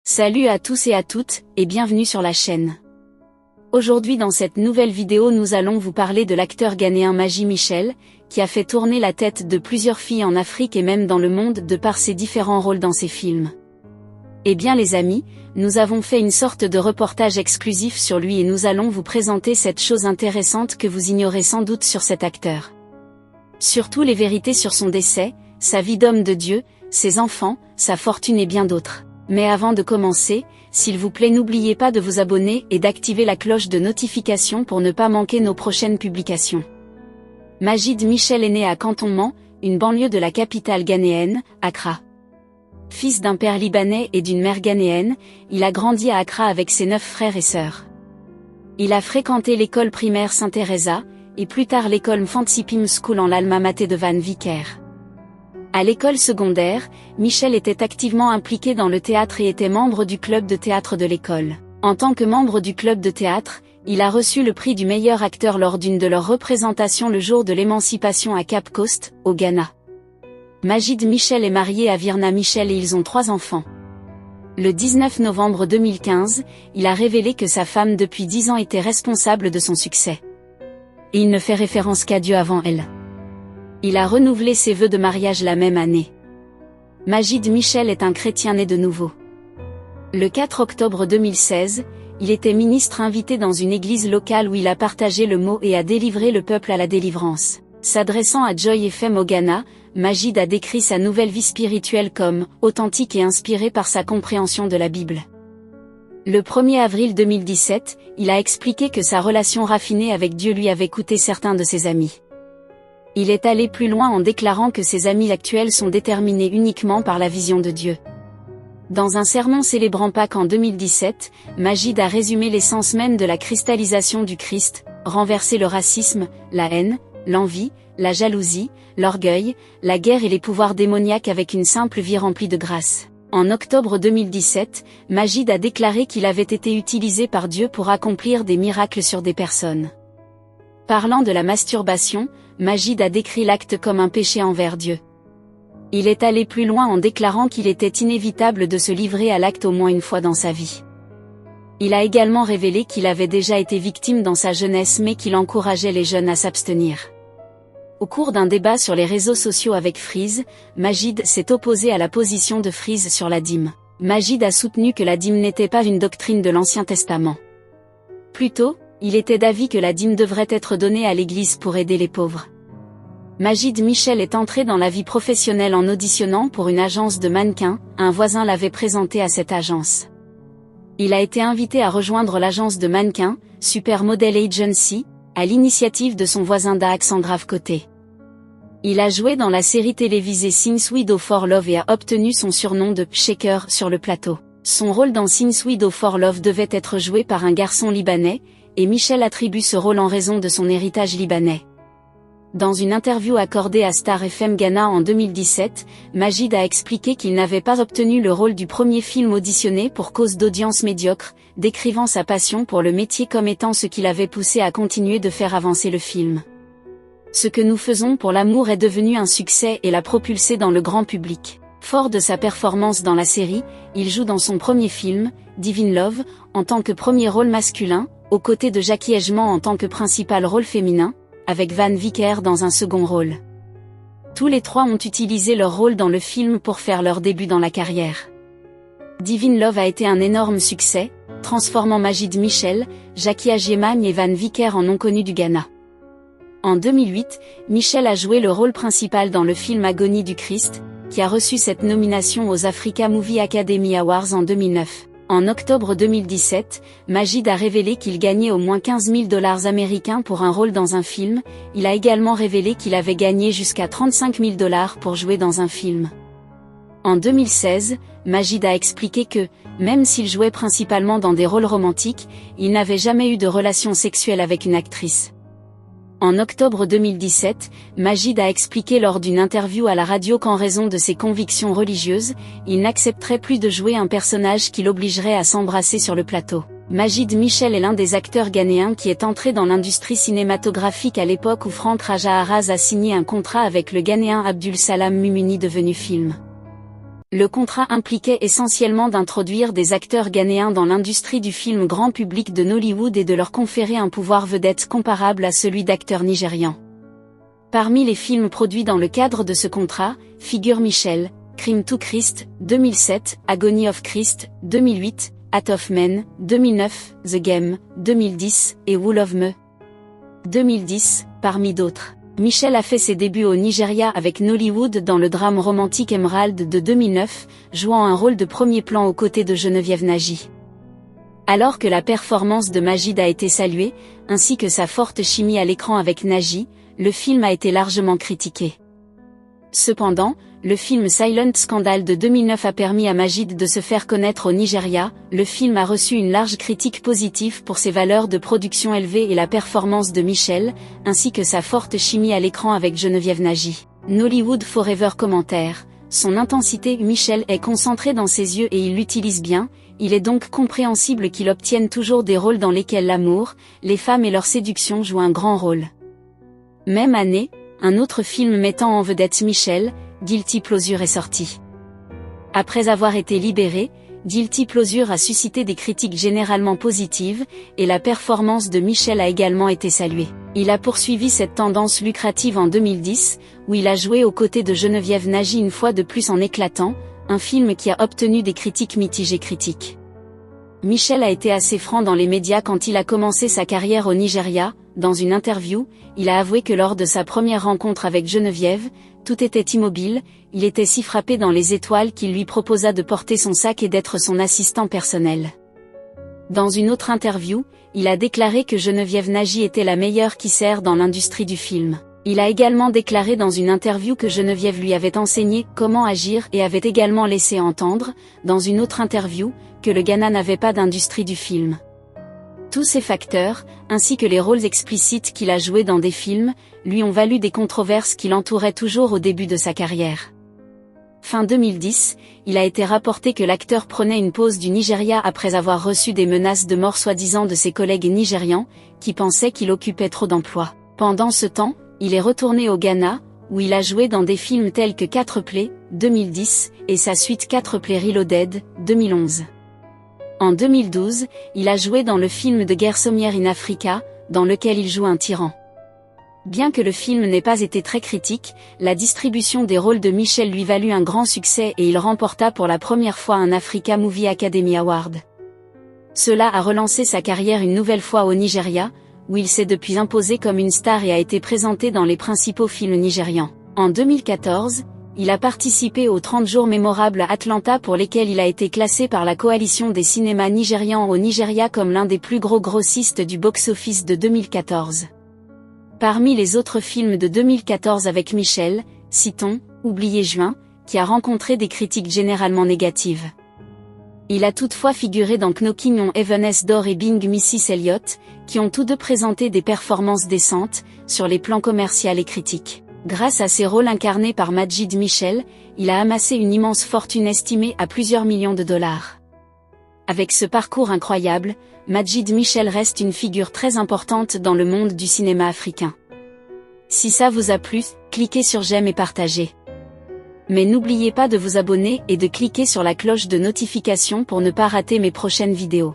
Salut à tous et à toutes, et bienvenue sur la chaîne. Aujourd'hui dans cette nouvelle vidéo nous allons vous parler de l'acteur ghanéen Maji Michel, qui a fait tourner la tête de plusieurs filles en Afrique et même dans le monde de par ses différents rôles dans ses films. Eh bien les amis, nous avons fait une sorte de reportage exclusif sur lui et nous allons vous présenter cette chose intéressante que vous ignorez sans doute sur cet acteur. Surtout les vérités sur son décès, sa vie d'homme de Dieu, ses enfants, sa fortune et bien d'autres. Mais avant de commencer, s'il vous plaît n'oubliez pas de vous abonner et d'activer la cloche de notification pour ne pas manquer nos prochaines publications. Maji Michel est né à Cantonment, une banlieue de la capitale ghanéenne, Accra. Fils d'un père libanais et d'une mère ghanéenne, il a grandi à Accra avec ses 9 frères et sœurs. Il a fréquenté l'école primaire Saint-Teresa, et plus tard l'école Mfantsipim School en l'Alma Mater de Van Vicker. À l'école secondaire, Michel était activement impliqué dans le théâtre et était membre du club de théâtre de l'école. En tant que membre du club de théâtre, il a reçu le prix du meilleur acteur lors d'une de leurs représentations le jour de l'émancipation à Cape Coast, au Ghana. Maji Michel est marié à Virna Michel et ils ont 3 enfants. Le 19 novembre 2015, il a révélé que sa femme depuis 10 ans était responsable de son succès. Et il ne fait référence qu'à Dieu avant elle. Il a renouvelé ses vœux de mariage la même année. Maji Michel est un chrétien né de nouveau. Le 4 octobre 2016, il était ministre invité dans une église locale où il a partagé le mot et a délivré le peuple à la délivrance. S'adressant à Joy FM au Ghana, Maji a décrit sa nouvelle vie spirituelle comme « authentique et inspirée par sa compréhension de la Bible ». Le 1er avril 2017, il a expliqué que sa relation raffinée avec Dieu lui avait coûté certains de ses amis. Il est allé plus loin en déclarant que ses amis actuels sont déterminés uniquement par la vision de Dieu. Dans un sermon célébrant Pâques en 2017, Maji a résumé l'essence même de la cristallisation du Christ, renverser le racisme, la haine, l'envie, la jalousie, l'orgueil, la guerre et les pouvoirs démoniaques avec une simple vie remplie de grâce. En octobre 2017, Maji a déclaré qu'il avait été utilisé par Dieu pour accomplir des miracles sur des personnes. Parlant de la masturbation, Maji a décrit l'acte comme un péché envers Dieu. Il est allé plus loin en déclarant qu'il était inévitable de se livrer à l'acte au moins une fois dans sa vie. Il a également révélé qu'il avait déjà été victime dans sa jeunesse mais qu'il encourageait les jeunes à s'abstenir. Au cours d'un débat sur les réseaux sociaux avec Freeze, Maji s'est opposé à la position de Freeze sur la dîme. Maji a soutenu que la dîme n'était pas une doctrine de l'Ancien Testament. Plutôt, il était d'avis que la dîme devrait être donnée à l'Église pour aider les pauvres. Maji Michel est entré dans la vie professionnelle en auditionnant pour une agence de mannequins, un voisin l'avait présenté à cette agence. Il a été invité à rejoindre l'agence de mannequins, Super Model Agency, à l'initiative de son voisin d'Accent Grave Côté. Il a joué dans la série télévisée Since We Do For Love et a obtenu son surnom de « Shaker » sur le plateau. Son rôle dans Since We Do For Love devait être joué par un garçon libanais, et Michel attribue ce rôle en raison de son héritage libanais. Dans une interview accordée à Star FM Ghana en 2017, Maji a expliqué qu'il n'avait pas obtenu le rôle du premier film auditionné pour cause d'audience médiocre, décrivant sa passion pour le métier comme étant ce qui l'avait poussé à continuer de faire avancer le film. Ce que nous faisons pour l'amour est devenu un succès et l'a propulsé dans le grand public. Fort de sa performance dans la série, il joue dans son premier film, Divine Love, en tant que premier rôle masculin, aux côtés de Jackie Edgemont en tant que principal rôle féminin, avec Van Vicker dans un second rôle. Tous les 3 ont utilisé leur rôle dans le film pour faire leur début dans la carrière. Divine Love a été un énorme succès, transformant Maji Michel, Jackie Edgemont et Van Vicker en non connus du Ghana. En 2008, Michel a joué le rôle principal dans le film Agonie du Christ, qui a reçu cette nomination aux Africa Movie Academy Awards en 2009. En octobre 2017, Maji a révélé qu'il gagnait au moins 15 000 $ américains pour un rôle dans un film. Il a également révélé qu'il avait gagné jusqu'à 35 000 $ pour jouer dans un film. En 2016, Maji a expliqué que, même s'il jouait principalement dans des rôles romantiques, il n'avait jamais eu de relation sexuelle avec une actrice. En octobre 2017, Maji a expliqué lors d'une interview à la radio qu'en raison de ses convictions religieuses, il n'accepterait plus de jouer un personnage qui l'obligerait à s'embrasser sur le plateau. Maji Michel est l'un des acteurs ghanéens qui est entré dans l'industrie cinématographique à l'époque où Frank Raja Haraz a signé un contrat avec le Ghanéen Abdul Salam Mumuni devenu film. Le contrat impliquait essentiellement d'introduire des acteurs ghanéens dans l'industrie du film grand public de Nollywood et de leur conférer un pouvoir vedette comparable à celui d'acteurs nigérians. Parmi les films produits dans le cadre de ce contrat, figurent Michel, Crime to Christ, 2007, Agony of Christ, 2008, Hat of Men, 2009, The Game, 2010, et Wool of Me, 2010, parmi d'autres. Michel a fait ses débuts au Nigeria avec Nollywood dans le drame romantique Emerald de 2009, jouant un rôle de premier plan aux côtés de Geneviève Nagy. Alors que la performance de Majid a été saluée, ainsi que sa forte chimie à l'écran avec Nagy, le film a été largement critiqué. Cependant, le film Silent Scandal de 2009 a permis à Majid de se faire connaître au Nigeria. Le film a reçu une large critique positive pour ses valeurs de production élevées et la performance de Michel, ainsi que sa forte chimie à l'écran avec Geneviève Nagy. Nollywood Forever commentaire. Son intensité, Michel est concentré dans ses yeux et il l'utilise bien, il est donc compréhensible qu'il obtienne toujours des rôles dans lesquels l'amour, les femmes et leur séduction jouent un grand rôle. Même année, un autre film mettant en vedette Michel, Guilty Pleasure est sorti. Après avoir été libéré, Guilty Pleasure a suscité des critiques généralement positives, et la performance de Michel a également été saluée. Il a poursuivi cette tendance lucrative en 2010, où il a joué aux côtés de Geneviève Nagy une fois de plus en Éclatant, un film qui a obtenu des critiques mitigées critiques. Michel a été assez franc dans les médias quand il a commencé sa carrière au Nigeria. Dans une interview, il a avoué que lors de sa première rencontre avec Geneviève, tout était immobile, il était si frappé dans les étoiles qu'il lui proposa de porter son sac et d'être son assistant personnel. Dans une autre interview, il a déclaré que Geneviève Nagy était la meilleure qui sert dans l'industrie du film. Il a également déclaré dans une interview que Geneviève lui avait enseigné comment agir et avait également laissé entendre, dans une autre interview, que le Ghana n'avait pas d'industrie du film. Tous ces facteurs, ainsi que les rôles explicites qu'il a joués dans des films, lui ont valu des controverses qui l'entouraient toujours au début de sa carrière. Fin 2010, il a été rapporté que l'acteur prenait une pause du Nigeria après avoir reçu des menaces de mort soi-disant de ses collègues nigérians, qui pensaient qu'il occupait trop d'emplois. Pendant ce temps, il est retourné au Ghana, où il a joué dans des films tels que 4 Play, 2010, et sa suite 4 Play Reloaded, 2011. En 2012, il a joué dans le film de guerre Somewhere in Africa, dans lequel il joue un tyran. Bien que le film n'ait pas été très critique, la distribution des rôles de Michel lui valut un grand succès et il remporta pour la première fois un Africa Movie Academy Award. Cela a relancé sa carrière une nouvelle fois au Nigeria, où il s'est depuis imposé comme une star et a été présenté dans les principaux films nigérians. En 2014, il a participé aux 30 jours mémorables à Atlanta pour lesquels il a été classé par la coalition des cinémas nigérians au Nigeria comme l'un des plus gros grossistes du box-office de 2014. Parmi les autres films de 2014 avec Michel, citons « Oublié juin », qui a rencontré des critiques généralement négatives. Il a toutefois figuré dans Knocking on Heaven's Door et Being Mrs. Elliot, qui ont tous deux présenté des performances décentes, sur les plans commercial et critiques. Grâce à ses rôles incarnés par Majid Michel, il a amassé une immense fortune estimée à plusieurs millions de dollars. Avec ce parcours incroyable, Majid Michel reste une figure très importante dans le monde du cinéma africain. Si ça vous a plu, cliquez sur j'aime et partagez. Mais n'oubliez pas de vous abonner et de cliquer sur la cloche de notification pour ne pas rater mes prochaines vidéos.